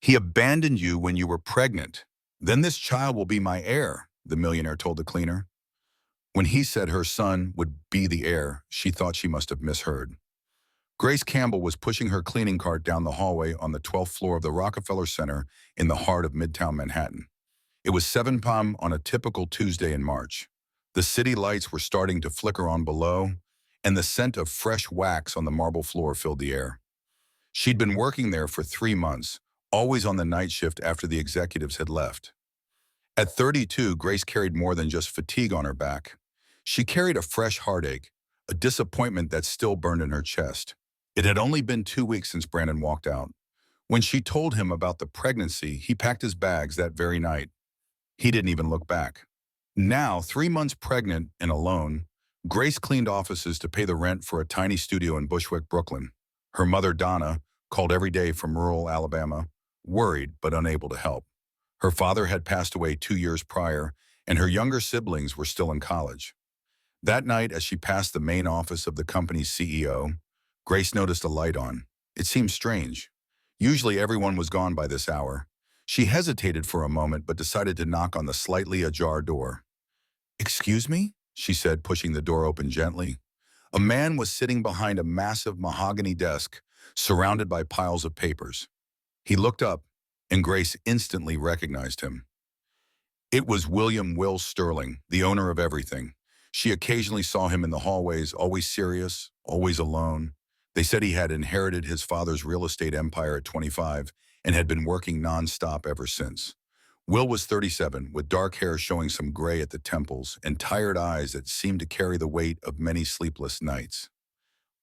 He abandoned you when you were pregnant. Then this child will be my heir, the millionaire told the cleaner. When he said her son would be the heir, she thought she must have misheard. Grace Campbell was pushing her cleaning cart down the hallway on the 12th floor of the Rockefeller Center in the heart of Midtown Manhattan. It was 7 p.m. on a typical Tuesday in March. The city lights were starting to flicker on below, and the scent of fresh wax on the marble floor filled the air. She'd been working there for 3 months, always on the night shift after the executives had left. At 32, Grace carried more than just fatigue on her back. She carried a fresh heartache, a disappointment that still burned in her chest. It had only been 2 weeks since Brandon walked out. When she told him about the pregnancy, he packed his bags that very night. He didn't even look back. Now, 3 months pregnant and alone, Grace cleaned offices to pay the rent for a tiny studio in Bushwick, Brooklyn. Her mother, Donna, called every day from rural Alabama, worried but unable to help. Her father had passed away 2 years prior, and her younger siblings were still in college. That night, as she passed the main office of the company's CEO, Grace noticed a light on. It seemed strange. Usually everyone was gone by this hour. She hesitated for a moment but decided to knock on the slightly ajar door. "Excuse me?" she said, pushing the door open gently. A man was sitting behind a massive mahogany desk, surrounded by piles of papers. He looked up, and Grace instantly recognized him. It was Will Sterling, the owner of everything. She occasionally saw him in the hallways, always serious, always alone. They said he had inherited his father's real estate empire at 25 and had been working nonstop ever since. Will was 37, with dark hair showing some gray at the temples and tired eyes that seemed to carry the weight of many sleepless nights.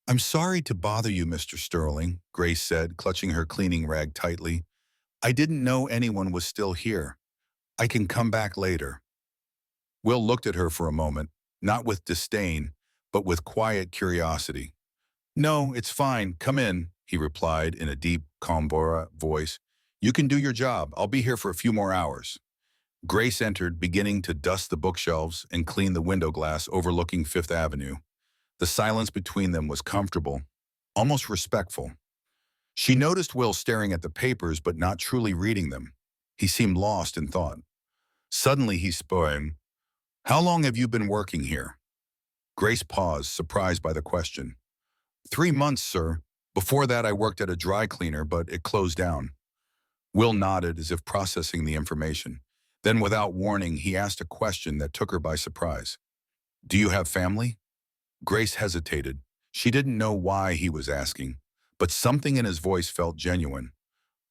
"I'm sorry to bother you, Mr. Sterling," Grace said, clutching her cleaning rag tightly. "I didn't know anyone was still here. I can come back later." Will looked at her for a moment, not with disdain, but with quiet curiosity. "No, it's fine. Come in," he replied in a deep, calm voice. "You can do your job. I'll be here for a few more hours." Grace entered, beginning to dust the bookshelves and clean the window glass overlooking Fifth Avenue. The silence between them was comfortable, almost respectful. She noticed Will staring at the papers but not truly reading them. He seemed lost in thought. Suddenly he spoke. "How long have you been working here?" Grace paused, surprised by the question. "3 months, sir. Before that I worked at a dry cleaner, but it closed down." Will nodded as if processing the information. Then without warning, he asked a question that took her by surprise. "Do you have family?" Grace hesitated. She didn't know why he was asking, but something in his voice felt genuine.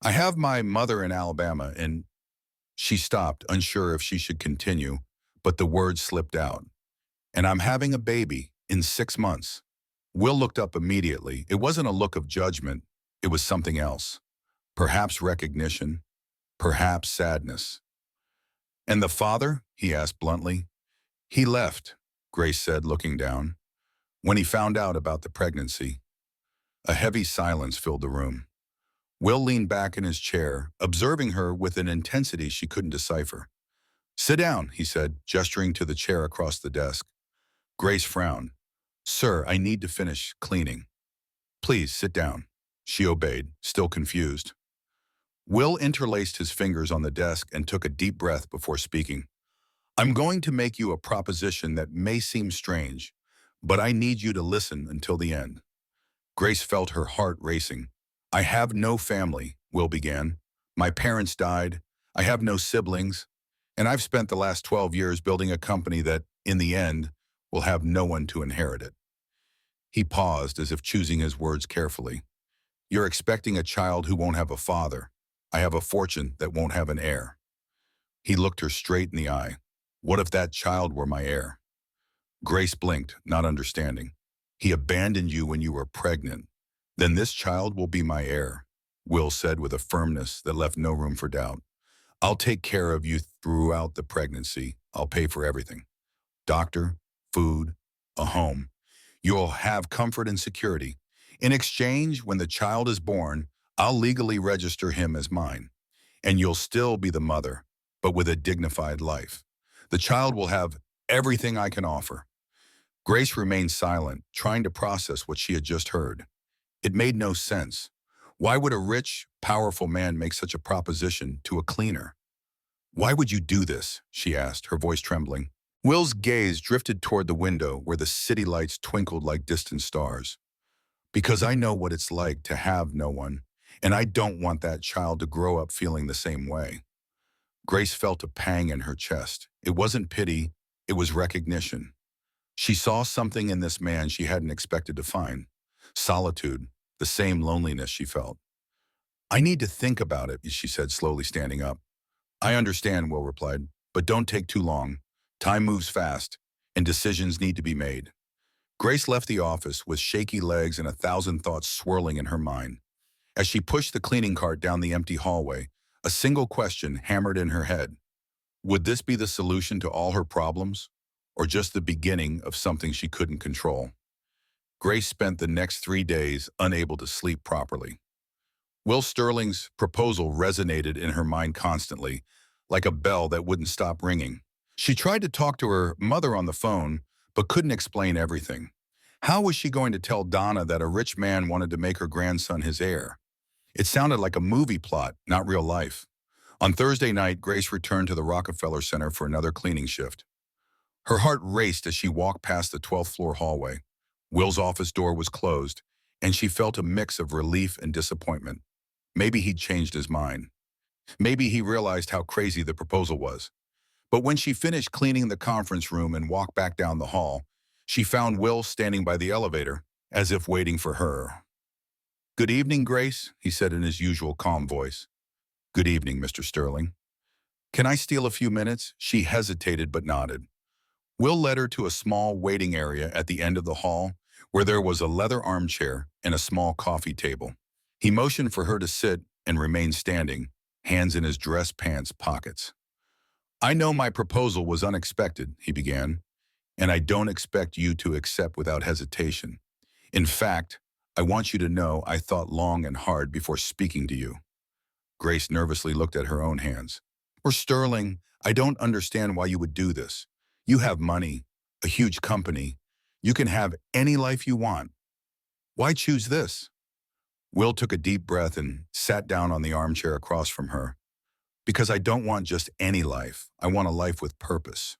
"I have my mother in Alabama, and—" She stopped, unsure if she should continue, but the words slipped out. "And I'm having a baby in 6 months." Will looked up immediately. It wasn't a look of judgment. It was something else. Perhaps recognition. Perhaps sadness. "And the father?" he asked bluntly. "He left," Grace said, looking down. "When he found out about the pregnancy." A heavy silence filled the room. Will leaned back in his chair, observing her with an intensity she couldn't decipher. "Sit down," he said, gesturing to the chair across the desk. Grace frowned. "Sir, I need to finish cleaning." "Please, sit down." She obeyed, still confused. Will interlaced his fingers on the desk and took a deep breath before speaking. "I'm going to make you a proposition that may seem strange, but I need you to listen until the end." Grace felt her heart racing. "I have no family," Will began. "My parents died. I have no siblings. And I've spent the last 12 years building a company that, in the end, will have no one to inherit it." He paused as if choosing his words carefully. "You're expecting a child who won't have a father. I have a fortune that won't have an heir." He looked her straight in the eye. "What if that child were my heir?" Grace blinked, not understanding. "He abandoned you when you were pregnant. Then this child will be my heir," Will said with a firmness that left no room for doubt. "I'll take care of you throughout the pregnancy. I'll pay for everything. Doctor, food, a home. You'll have comfort and security. In exchange, when the child is born, I'll legally register him as mine. And you'll still be the mother, but with a dignified life. The child will have everything I can offer." Grace remained silent, trying to process what she had just heard. It made no sense. Why would a rich, powerful man make such a proposition to a cleaner? Why would you do this? She asked, her voice trembling. Will's gaze drifted toward the window where the city lights twinkled like distant stars. Because I know what it's like to have no one, and I don't want that child to grow up feeling the same way. Grace felt a pang in her chest. It wasn't pity, it was recognition. She saw something in this man she hadn't expected to find. Solitude, the same loneliness she felt. I need to think about it, she said, slowly standing up. I understand, Will replied, but don't take too long. Time moves fast, and decisions need to be made. Grace left the office with shaky legs and 1,000 thoughts swirling in her mind. As she pushed the cleaning cart down the empty hallway, a single question hammered in her head. Would this be the solution to all her problems, or just the beginning of something she couldn't control? Grace spent the next 3 days unable to sleep properly. Will Sterling's proposal resonated in her mind constantly, like a bell that wouldn't stop ringing. She tried to talk to her mother on the phone, but couldn't explain everything. How was she going to tell Donna that a rich man wanted to make her grandson his heir? It sounded like a movie plot, not real life. On Thursday night, Grace returned to the Rockefeller Center for another cleaning shift. Her heart raced as she walked past the 12th floor hallway. Will's office door was closed, and she felt a mix of relief and disappointment. Maybe he'd changed his mind. Maybe he realized how crazy the proposal was. But when she finished cleaning the conference room and walked back down the hall, she found Will standing by the elevator, as if waiting for her. Good evening, Grace, he said in his usual calm voice. Good evening, Mr. Sterling. Can I steal a few minutes? She hesitated but nodded. Will led her to a small waiting area at the end of the hall, where there was a leather armchair and a small coffee table. He motioned for her to sit and remain standing, hands in his dress pants pockets. I know my proposal was unexpected, he began, and I don't expect you to accept without hesitation. In fact, I want you to know I thought long and hard before speaking to you. Grace nervously looked at her own hands. Sterling, I don't understand why you would do this. You have money, a huge company. You can have any life you want. Why choose this? Will took a deep breath and sat down on the armchair across from her. Because I don't want just any life. I want a life with purpose.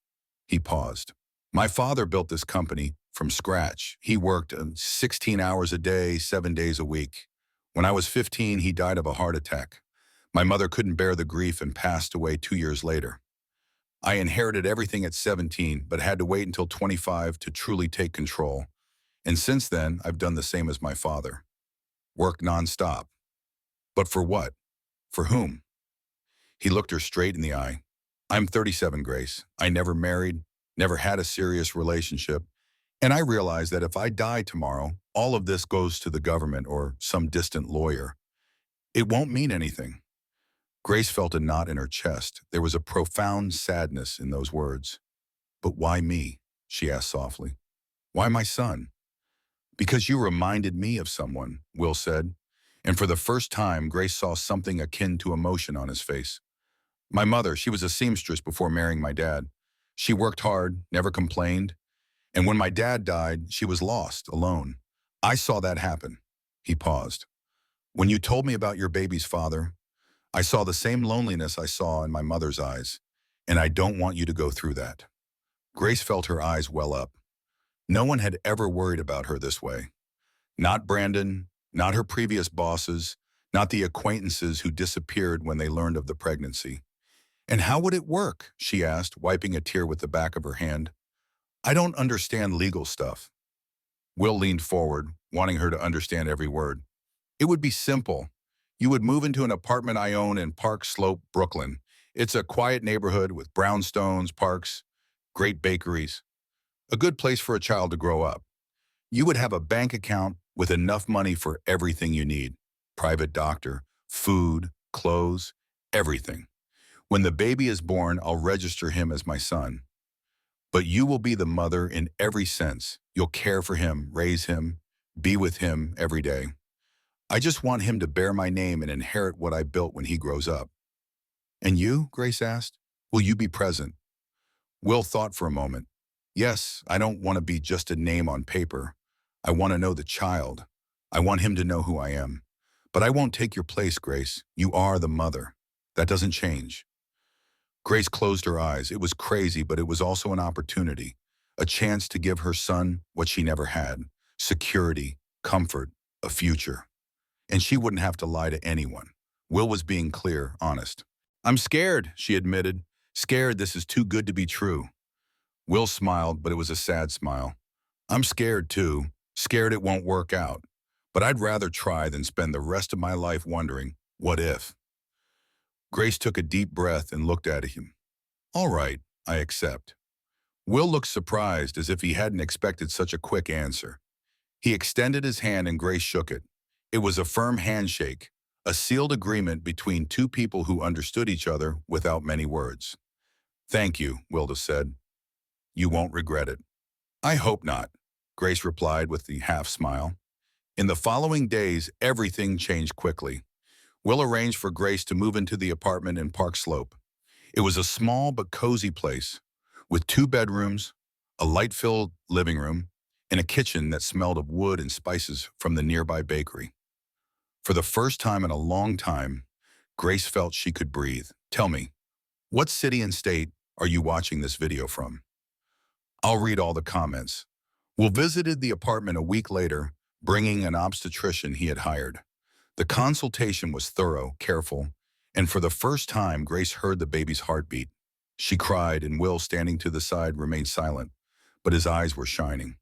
He paused. My father built this company from scratch. He worked 16 hours a day, 7 days a week. When I was 15, he died of a heart attack. My mother couldn't bear the grief and passed away 2 years later. I inherited everything at 17, but had to wait until 25 to truly take control. And since then, I've done the same as my father. Work nonstop. But for what? For whom? He looked her straight in the eye. I'm 37, Grace. I never married, never had a serious relationship, and I realize that if I die tomorrow, all of this goes to the government or some distant lawyer. It won't mean anything. Grace felt a knot in her chest. There was a profound sadness in those words. But why me? She asked softly. Why my son? Because you reminded me of someone, Will said, and for the first time, Grace saw something akin to emotion on his face. My mother, she was a seamstress before marrying my dad. She worked hard, never complained, and when my dad died, she was lost, alone. I saw that happen. He paused. When you told me about your baby's father, I saw the same loneliness I saw in my mother's eyes, and I don't want you to go through that. Grace felt her eyes well up. No one had ever worried about her this way. Not Brandon, not her previous bosses, not the acquaintances who disappeared when they learned of the pregnancy. And how would it work? She asked, wiping a tear with the back of her hand. I don't understand legal stuff. Will leaned forward, wanting her to understand every word. It would be simple. You would move into an apartment I own in Park Slope, Brooklyn. It's a quiet neighborhood with brownstones, parks, great bakeries. A good place for a child to grow up. You would have a bank account with enough money for everything you need. Private doctor, food, clothes, everything. When the baby is born, I'll register him as my son. But you will be the mother in every sense. You'll care for him, raise him, be with him every day. I just want him to bear my name and inherit what I built when he grows up. And you, Grace asked, will you be present? Will thought for a moment. Yes, I don't want to be just a name on paper. I want to know the child. I want him to know who I am. But I won't take your place, Grace. You are the mother. That doesn't change. Grace closed her eyes. It was crazy, but it was also an opportunity, a chance to give her son what she never had: security, comfort, a future. And she wouldn't have to lie to anyone. Will was being clear, honest. I'm scared, she admitted. Scared this is too good to be true. Will smiled, but it was a sad smile. I'm scared too, scared it won't work out. But I'd rather try than spend the rest of my life wondering, what if? Grace took a deep breath and looked at him. All right, I accept. Will looked surprised, as if he hadn't expected such a quick answer. He extended his hand and Grace shook it. It was a firm handshake, a sealed agreement between two people who understood each other without many words. Thank you, Wilda said. You won't regret it. I hope not, Grace replied with the half-smile. In the following days, everything changed quickly. Will arranged for Grace to move into the apartment in Park Slope. It was a small but cozy place, with 2 bedrooms, a light-filled living room, and a kitchen that smelled of wood and spices from the nearby bakery. For the first time in a long time, Grace felt she could breathe. Tell me, what city and state are you watching this video from? I'll read all the comments. Will visited the apartment a week later, bringing an obstetrician he had hired. The consultation was thorough, careful, and for the first time, Grace heard the baby's heartbeat. She cried, and Will, standing to the side, remained silent, but his eyes were shining.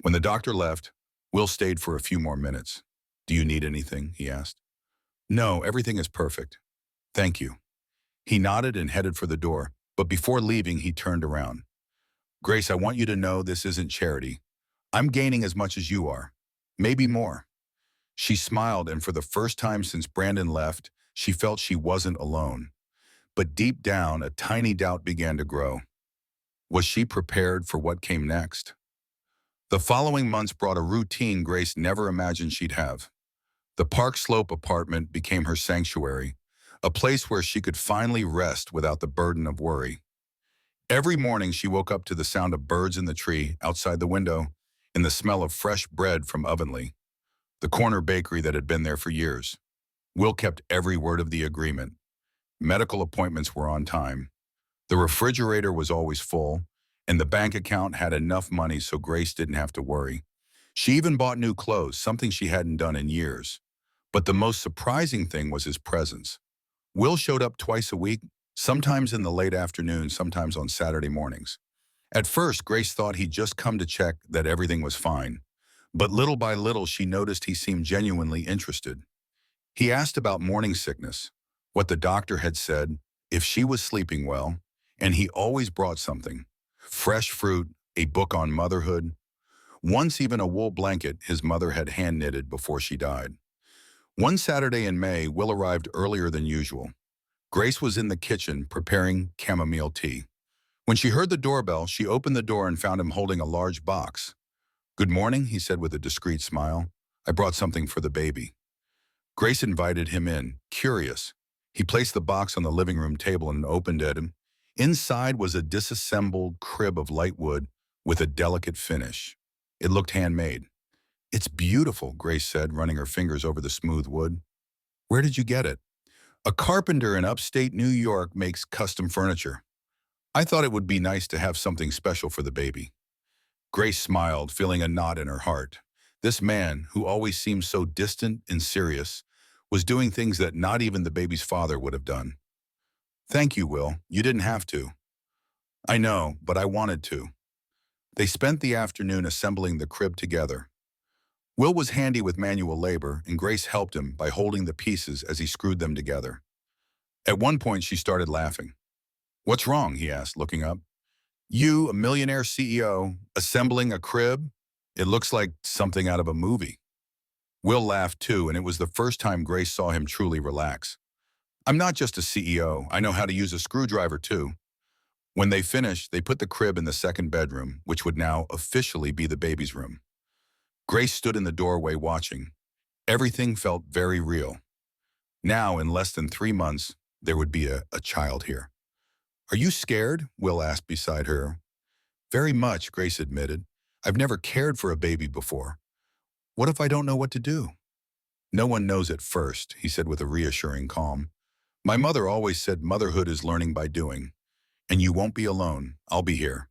When the doctor left, Will stayed for a few more minutes. Do you need anything? He asked. No, everything is perfect. Thank you. He nodded and headed for the door, but before leaving, he turned around. Grace, I want you to know this isn't charity. I'm gaining as much as you are, maybe more. She smiled, and for the first time since Brandon left, she felt she wasn't alone. But deep down, a tiny doubt began to grow. Was she prepared for what came next? The following months brought a routine Grace never imagined she'd have. The Park Slope apartment became her sanctuary, a place where she could finally rest without the burden of worry. Every morning she woke up to the sound of birds in the tree outside the window and the smell of fresh bread from Ovenly, the corner bakery that had been there for years. Will kept every word of the agreement. Medical appointments were on time. The refrigerator was always full, and the bank account had enough money so Grace didn't have to worry. She even bought new clothes, something she hadn't done in years. But the most surprising thing was his presence. Will showed up twice a week, sometimes in the late afternoon, sometimes on Saturday mornings. At first, Grace thought he'd just come to check that everything was fine. But little by little, she noticed he seemed genuinely interested. He asked about morning sickness, what the doctor had said, if she was sleeping well, and he always brought something: fresh fruit, a book on motherhood, once even a wool blanket his mother had hand-knitted before she died. One Saturday in May, Will arrived earlier than usual. Grace was in the kitchen preparing chamomile tea. When she heard the doorbell, she opened the door and found him holding a large box. Good morning, he said with a discreet smile. I brought something for the baby. Grace invited him in, curious. He placed the box on the living room table and opened it. Inside was a disassembled crib of light wood with a delicate finish. It looked handmade. It's beautiful, Grace said, running her fingers over the smooth wood. Where did you get it? A carpenter in upstate New York makes custom furniture. I thought it would be nice to have something special for the baby. Grace smiled, feeling a knot in her heart. This man, who always seemed so distant and serious, was doing things that not even the baby's father would have done. Thank you, Will. You didn't have to. I know, but I wanted to. They spent the afternoon assembling the crib together. Will was handy with manual labor, and Grace helped him by holding the pieces as he screwed them together. At one point, she started laughing. What's wrong? He asked, looking up. You, a millionaire CEO, assembling a crib? It looks like something out of a movie. Will laughed too, and it was the first time Grace saw him truly relax. I'm not just a CEO. I know how to use a screwdriver too. When they finished, they put the crib in the second bedroom, which would now officially be the baby's room. Grace stood in the doorway watching. Everything felt very real. Now, in less than 3 months, there would be a child here. Are you scared? Will asked beside her. Very much, Grace admitted. I've never cared for a baby before. What if I don't know what to do? No one knows at first, he said with a reassuring calm. My mother always said motherhood is learning by doing. And you won't be alone. I'll be here.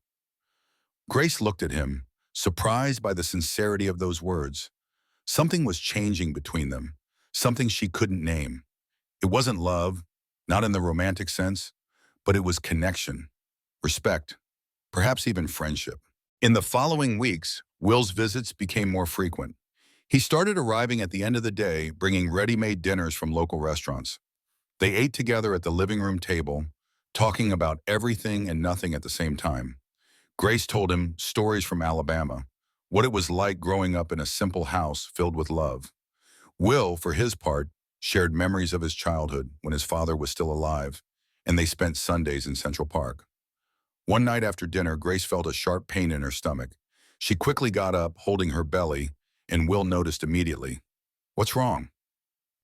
Grace looked at him, surprised by the sincerity of those words. Something was changing between them, something she couldn't name. It wasn't love, not in the romantic sense, but it was connection, respect, perhaps even friendship. In the following weeks, Will's visits became more frequent. He started arriving at the end of the day, bringing ready-made dinners from local restaurants. They ate together at the living room table, talking about everything and nothing at the same time. Grace told him stories from Alabama, what it was like growing up in a simple house filled with love. Will, for his part, shared memories of his childhood when his father was still alive, and they spent Sundays in Central Park. One night after dinner, Grace felt a sharp pain in her stomach. She quickly got up, holding her belly, and Will noticed immediately. What's wrong?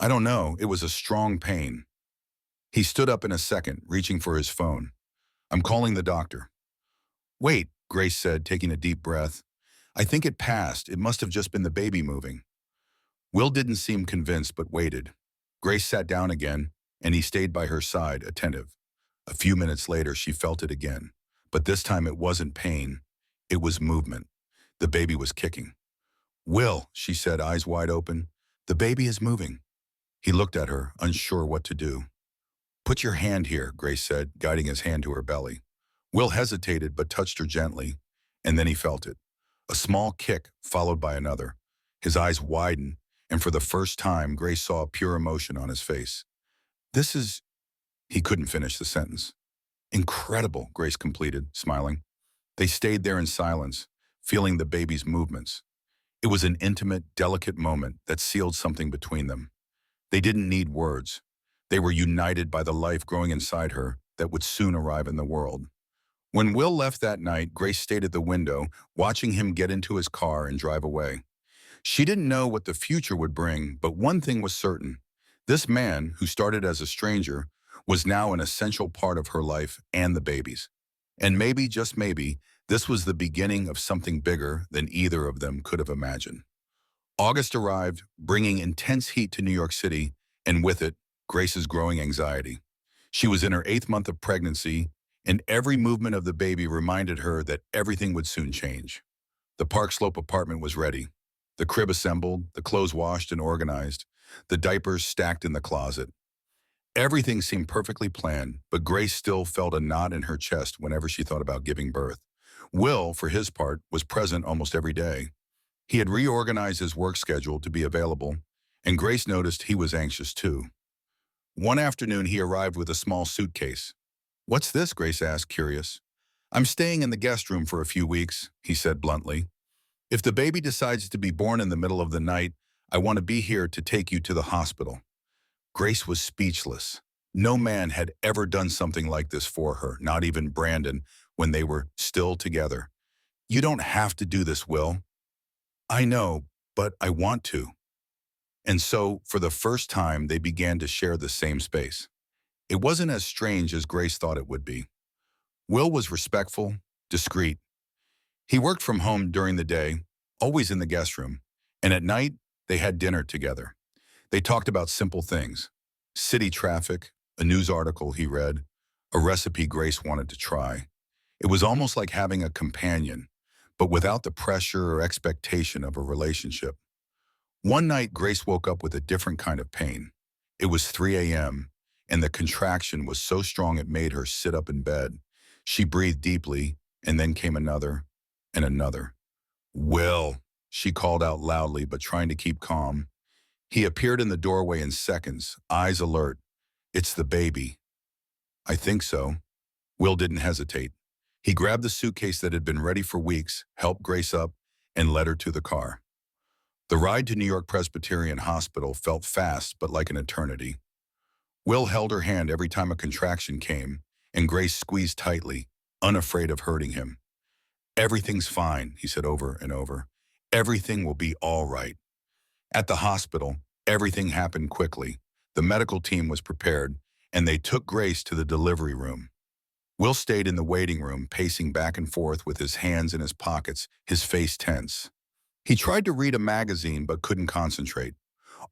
I don't know. It was a strong pain. He stood up in a second, reaching for his phone. I'm calling the doctor. Wait, Grace said, taking a deep breath. I think it passed. It must have just been the baby moving. Will didn't seem convinced, but waited. Grace sat down again, and he stayed by her side, attentive. A few minutes later, she felt it again. But this time it wasn't pain. It was movement. The baby was kicking. Will, she said, eyes wide open, the baby is moving. He looked at her, unsure what to do. Put your hand here, Grace said, guiding his hand to her belly. Will hesitated but touched her gently, and then he felt it. A small kick followed by another. His eyes widened, and for the first time, Grace saw pure emotion on his face. This is... He couldn't finish the sentence. Incredible, Grace completed, smiling. They stayed there in silence, feeling the baby's movements. It was an intimate, delicate moment that sealed something between them. They didn't need words. They were united by the life growing inside her that would soon arrive in the world. When Will left that night, Grace stayed at the window, watching him get into his car and drive away. She didn't know what the future would bring, but one thing was certain. This man, who started as a stranger, was now an essential part of her life and the baby's. And maybe, just maybe, this was the beginning of something bigger than either of them could have imagined. August arrived, bringing intense heat to New York City, and with it, Grace's growing anxiety. She was in her 8th month of pregnancy, and every movement of the baby reminded her that everything would soon change. The Park Slope apartment was ready. The crib assembled, the clothes washed and organized, the diapers stacked in the closet. Everything seemed perfectly planned, but Grace still felt a knot in her chest whenever she thought about giving birth. Will, for his part, was present almost every day. He had reorganized his work schedule to be available, and Grace noticed he was anxious too. One afternoon, he arrived with a small suitcase. What's this? Grace asked, curious. I'm staying in the guest room for a few weeks, he said bluntly. If the baby decides to be born in the middle of the night, I want to be here to take you to the hospital. Grace was speechless. No man had ever done something like this for her, not even Brandon, when they were still together. You don't have to do this, Will. I know, but I want to. And so, for the first time, they began to share the same space. It wasn't as strange as Grace thought it would be. Will was respectful, discreet. He worked from home during the day, always in the guest room, and at night, they had dinner together. They talked about simple things: city traffic, a news article he read, a recipe Grace wanted to try. It was almost like having a companion, but without the pressure or expectation of a relationship. One night, Grace woke up with a different kind of pain. It was 3 a.m., and the contraction was so strong it made her sit up in bed. She breathed deeply, and then came another and another. Will, she called out loudly, but trying to keep calm. He appeared in the doorway in seconds, eyes alert. It's the baby. I think so. Will didn't hesitate. He grabbed the suitcase that had been ready for weeks, helped Grace up, and led her to the car. The ride to New York Presbyterian Hospital felt fast, but like an eternity. Will held her hand every time a contraction came, and Grace squeezed tightly, unafraid of hurting him. Everything's fine, he said over and over. Everything will be all right. At the hospital, everything happened quickly. The medical team was prepared, and they took Grace to the delivery room. Will stayed in the waiting room, pacing back and forth with his hands in his pockets, his face tense. He tried to read a magazine but couldn't concentrate.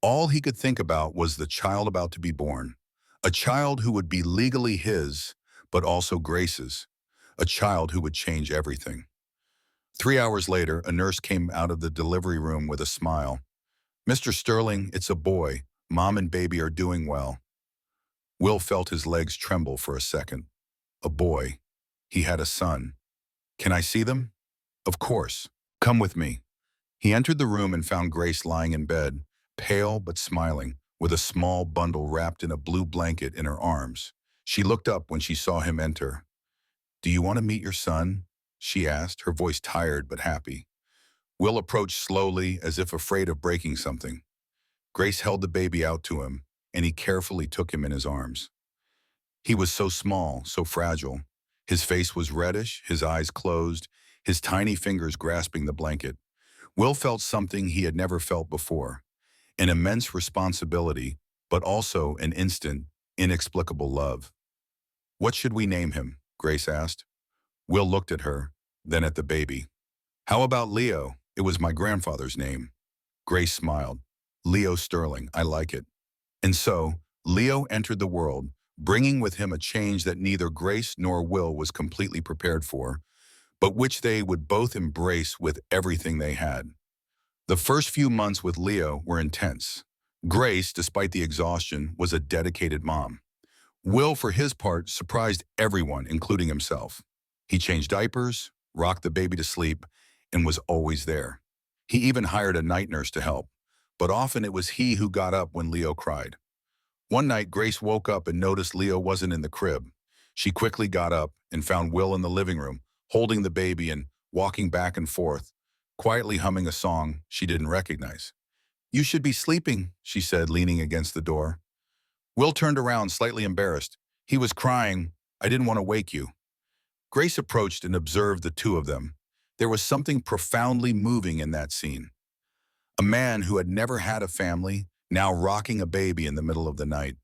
All he could think about was the child about to be born, a child who would be legally his, but also Grace's, a child who would change everything. 3 hours later, a nurse came out of the delivery room with a smile. "Mr. Sterling, it's a boy. Mom and baby are doing well." Will felt his legs tremble for a second. A boy. He had a son. "Can I see them?" "Of course. Come with me." He entered the room and found Grace lying in bed, pale but smiling, with a small bundle wrapped in a blue blanket in her arms. She looked up when she saw him enter. "Do you want to meet your son?" she asked, her voice tired but happy. Will approached slowly, as if afraid of breaking something. Grace held the baby out to him, and he carefully took him in his arms. He was so small, so fragile. His face was reddish, his eyes closed, his tiny fingers grasping the blanket. Will felt something he had never felt before, an immense responsibility, but also an instant, inexplicable love. "What should we name him?" Grace asked. Will looked at her, then at the baby. "How about Leo? It was my grandfather's name." Grace smiled. "Leo Sterling, I like it." And so, Leo entered the world, bringing with him a change that neither Grace nor Will was completely prepared for, but which they would both embrace with everything they had. The first few months with Leo were intense. Grace, despite the exhaustion, was a dedicated mom. Will, for his part, surprised everyone, including himself. He changed diapers, rocked the baby to sleep, and was always there. He even hired a night nurse to help, but often it was he who got up when Leo cried. One night, Grace woke up and noticed Leo wasn't in the crib. She quickly got up and found Will in the living room, holding the baby and walking back and forth, quietly humming a song she didn't recognize. "You should be sleeping," she said, leaning against the door. Will turned around, slightly embarrassed. He was crying. "I didn't want to wake you." Grace approached and observed the two of them. There was something profoundly moving in that scene. A man who had never had a family, now rocking a baby in the middle of the night.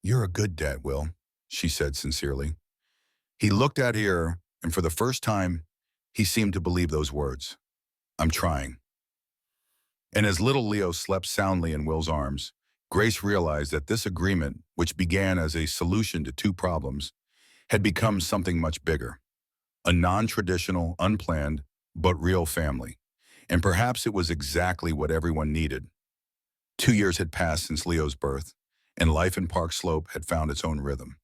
"You're a good dad, Will," she said sincerely. He looked at her, and for the first time, he seemed to believe those words. "I'm trying." And as little Leo slept soundly in Will's arms, Grace realized that this agreement, which began as a solution to two problems, had become something much bigger. A non-traditional, unplanned, but real family. And perhaps it was exactly what everyone needed. 2 years had passed since Leo's birth, and life in Park Slope had found its own rhythm.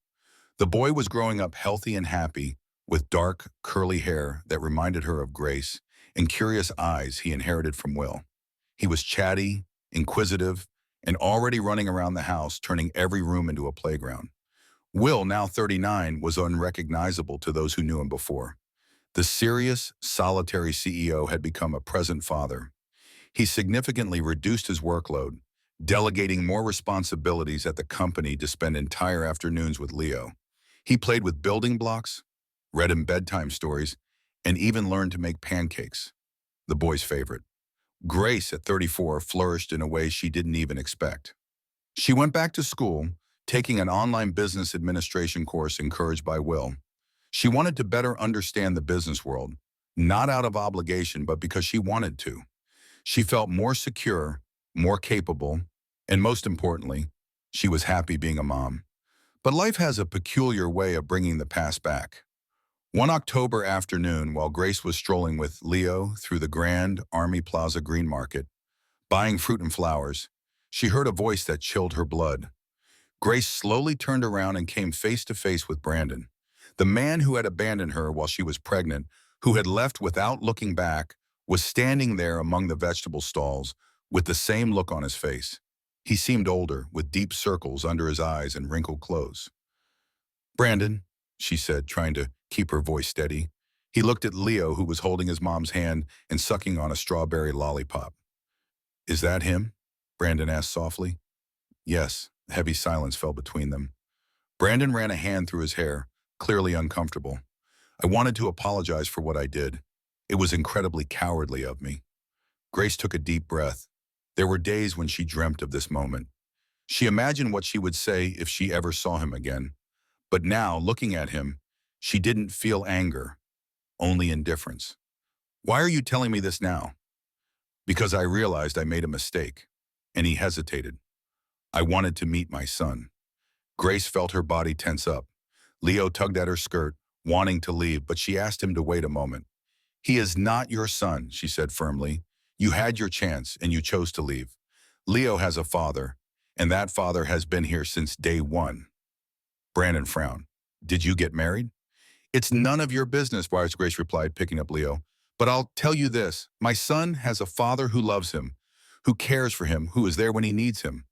The boy was growing up healthy and happy, with dark, curly hair that reminded her of Grace, and curious eyes he inherited from Will. He was chatty, inquisitive, and already running around the house, turning every room into a playground. Will, now 39, was unrecognizable to those who knew him before. The serious, solitary CEO had become a present father. He significantly reduced his workload, delegating more responsibilities at the company to spend entire afternoons with Leo. He played with building blocks, read him bedtime stories, and even learned to make pancakes, the boy's favorite. Grace, at 34, flourished in a way she didn't even expect. She went back to school, taking an online business administration course encouraged by Will. She wanted to better understand the business world, not out of obligation, but because she wanted to. She felt more secure, more capable, and most importantly, she was happy being a mom. But life has a peculiar way of bringing the past back. One October afternoon, while Grace was strolling with Leo through the Grand Army Plaza Green Market, buying fruit and flowers, she heard a voice that chilled her blood. Grace slowly turned around and came face to face with Brandon, the man who had abandoned her while she was pregnant, who had left without looking back, was standing there among the vegetable stalls with the same look on his face. He seemed older, with deep circles under his eyes and wrinkled clothes. "Brandon," she said, trying to keep her voice steady. He looked at Leo, who was holding his mom's hand and sucking on a strawberry lollipop. "Is that him?" Brandon asked softly. "Yes." A heavy silence fell between them. Brandon ran a hand through his hair, clearly uncomfortable. "I wanted to apologize for what I did. It was incredibly cowardly of me." Grace took a deep breath. There were days when she dreamt of this moment. She imagined what she would say if she ever saw him again. But now, looking at him, she didn't feel anger, only indifference. "Why are you telling me this now?" "Because I realized I made a mistake. and he hesitated. I wanted to meet my son. Grace felt her body tense up. Leo tugged at her skirt, wanting to leave, but she asked him to wait a moment. He is not your son, she said firmly. You had your chance, and you chose to leave. Leo has a father, and that father has been here since day one. Brandon frowned. Did you get married? It's none of your business, Grace replied, picking up Leo. But I'll tell you this, my son has a father who loves him, who cares for him, who is there when he needs him.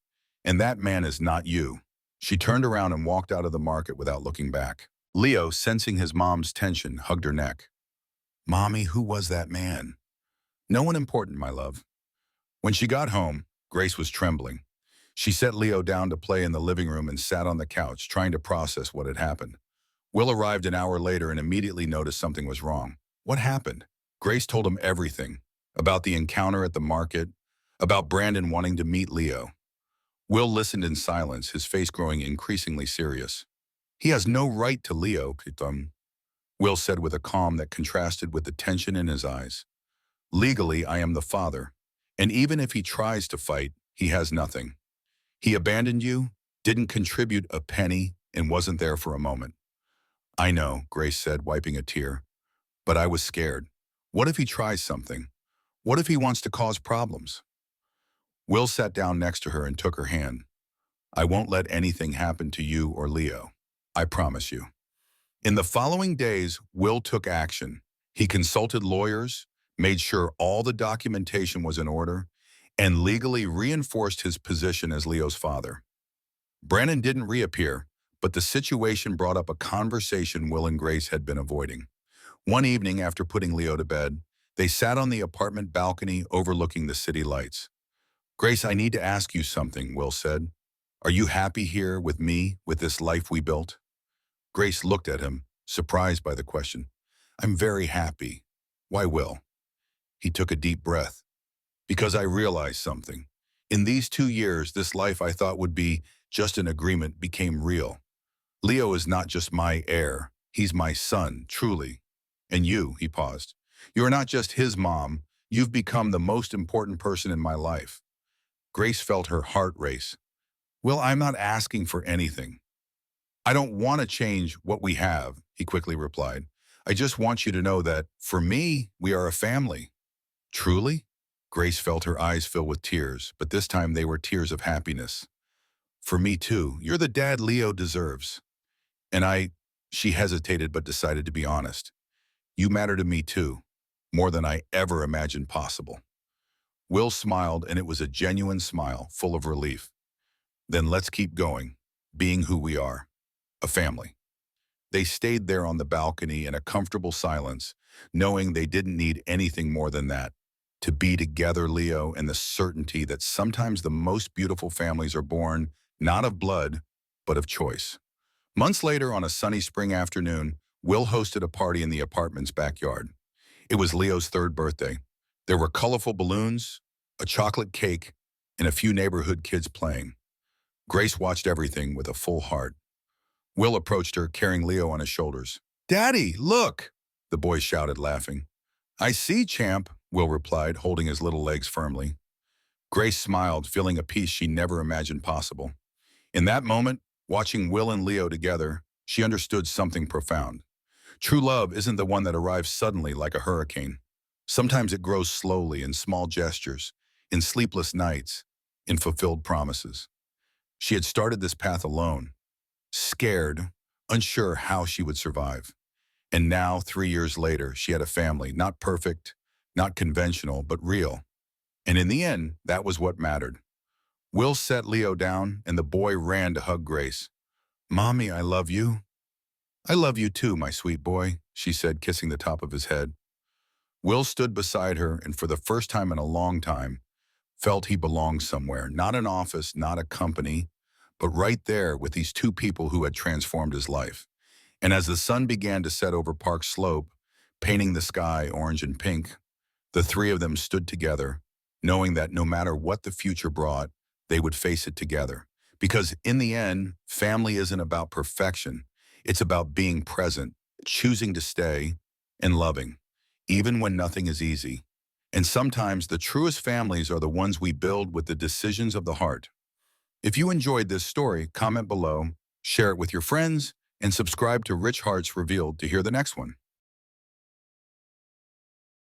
And that man is not you. She turned around and walked out of the market without looking back. Leo, sensing his mom's tension, hugged her neck. Mommy, who was that man? No one important, my love. When she got home, Grace was trembling. She set Leo down to play in the living room and sat on the couch, trying to process what had happened. Will arrived an hour later and immediately noticed something was wrong. What happened? Grace told him everything, about the encounter at the market, about Brandon wanting to meet Leo. Will listened in silence, his face growing increasingly serious. He has no right to Leo, Pritam, Will said with a calm that contrasted with the tension in his eyes. Legally, I am the father, and even if he tries to fight, he has nothing. He abandoned you, didn't contribute a penny, and wasn't there for a moment. I know, Grace said, wiping a tear, but I was scared. What if he tries something? What if he wants to cause problems? Will sat down next to her and took her hand. I won't let anything happen to you or Leo. I promise you. In the following days, Will took action. He consulted lawyers, made sure all the documentation was in order, and legally reinforced his position as Leo's father. Brandon didn't reappear, but the situation brought up a conversation Will and Grace had been avoiding. One evening after putting Leo to bed, they sat on the apartment balcony overlooking the city lights. Grace, I need to ask you something, Will said. Are you happy here with me, with this life we built? Grace looked at him, surprised by the question. I'm very happy. Why, Will? He took a deep breath. Because I realized something. In these 2 years, this life I thought would be just an agreement became real. Leo is not just my heir. He's my son, truly. And you, he paused. You are not just his mom. You've become the most important person in my life. Grace felt her heart race. Will, I'm not asking for anything. I don't want to change what we have, he quickly replied. I just want you to know that, for me, we are a family. Truly? Grace felt her eyes fill with tears, but this time they were tears of happiness. For me too, you're the dad Leo deserves. And she hesitated but decided to be honest. You matter to me too, more than I ever imagined possible. Will smiled, and it was a genuine smile, full of relief. Then let's keep going, being who we are, a family. They stayed there on the balcony in a comfortable silence, knowing they didn't need anything more than that. To be together, Leo, and the certainty that sometimes the most beautiful families are born not of blood, but of choice. Months later, on a sunny spring afternoon, Will hosted a party in the apartment's backyard. It was Leo's 3rd birthday. There were colorful balloons, a chocolate cake, and a few neighborhood kids playing. Grace watched everything with a full heart. Will approached her, carrying Leo on his shoulders. Daddy, look! The boy shouted, laughing. I see, champ, Will replied, holding his little legs firmly. Grace smiled, feeling a peace she never imagined possible. In that moment, watching Will and Leo together, she understood something profound. True love isn't the one that arrives suddenly like a hurricane. Sometimes it grows slowly in small gestures, in sleepless nights, in fulfilled promises. She had started this path alone, scared, unsure how she would survive. And now, 3 years later, she had a family, not perfect, not conventional, but real. And in the end, that was what mattered. Will set Leo down, and the boy ran to hug Grace. Mommy, I love you. I love you too, my sweet boy, she said, kissing the top of his head. Will stood beside her, and for the first time in a long time, felt he belonged somewhere, not an office, not a company, but right there with these 2 people who had transformed his life. And as the sun began to set over Park Slope, painting the sky orange and pink, the 3 of them stood together, knowing that no matter what the future brought, they would face it together. Because in the end, family isn't about perfection. It's about being present, choosing to stay, and loving, even when nothing is easy. And sometimes the truest families are the ones we build with the decisions of the heart. If you enjoyed this story, comment below, share it with your friends, and subscribe to Rich Hearts Revealed to hear the next one.